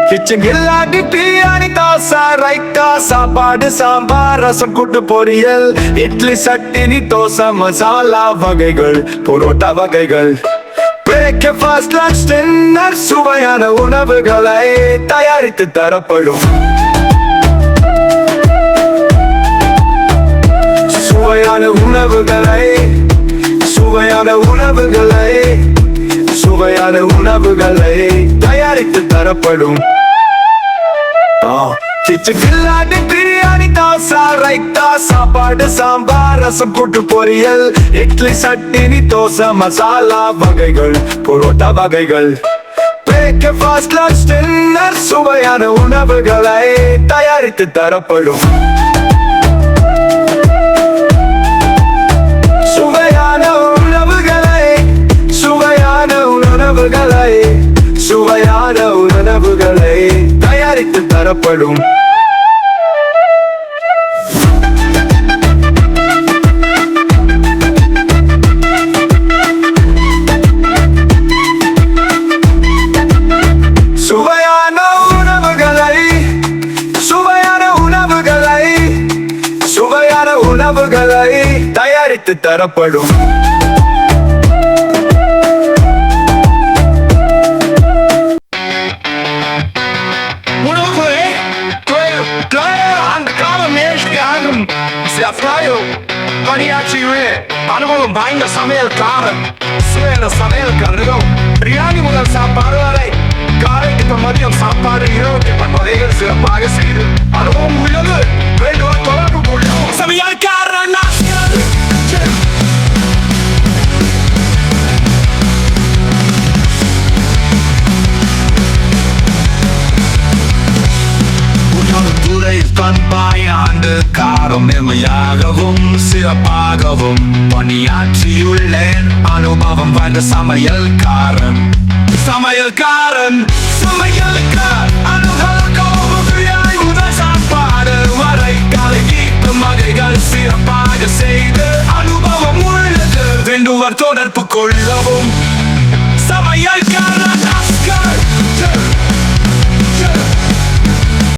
Kitchen கில்லாடி பிரியாணி தோசை ரைத்தா சாப்பாடு சாம்பார் ரசம் கூட்டு பொரியல் இட்லி சட்டினி தோசை மசாலா வகைகள் புரோட்டா வகைகள் பிரேக்ஃபாஸ்ட் லஞ்ச் டின்னர் சுவையான உணவுகளை தயாரித்து தரப்படும். சுவையான உணவுகளை சுவையான உணவுகளை சுவையான உணவுகளை தயாரித்து தரப்படும். கிச்சன் கில்லாடி பிரியாணி தோசை ரைத்தா சாப்பாடு சாம்பார் ரசம் கூட்டு பொரியல் இட்லி சட்டினி தோசை மசாலா வகைகள் புரோட்டா வகைகள் பிரேக்ஃபாஸ்ட் லஞ்ச் டின்னர் சுவையான உணவுகளை தயாரித்து தரப்படும். சுவையான உணவுகளை சுவையான உணவுகளை சுவையான உணவுகளை தயாரித்து தரப்படும். சுவையான உணவுகளை சுவையான உணவுகளை சுவையான உணவுகளை தயாரித்து தரப்படும். அனுபவம் வாய்ந்த சமையல்காரன் சுவையான சமையல்காரர்கள் பிரியாணி முதல் சாப்பாடு வரை காலை இப்ப மதியம் சாப்பாடு இரவு வகைகள் சிறப்பாக செய்து அனுபவம் உள்ளது வேண்டுகோள் தொடர்பு கொள்ளும் சமையல்காரன் பண்பாயாண்டு காரம் மென்மையாகவும் சிறப்பாகவும் பணியாற்றியுள்ளேன் அனுபவம் வாய்ந்த சமையல்காரன் சமையல்காரன் சமையல்கார் பிரியாணி முதல் சாப்பாடு வரை காலை ஈட்டும் வகைகள் சிறப்பாக செய்து அனுபவம் உள்ளது வேண்டுவர் தொடர்பு கொள்ளவும் சமையல்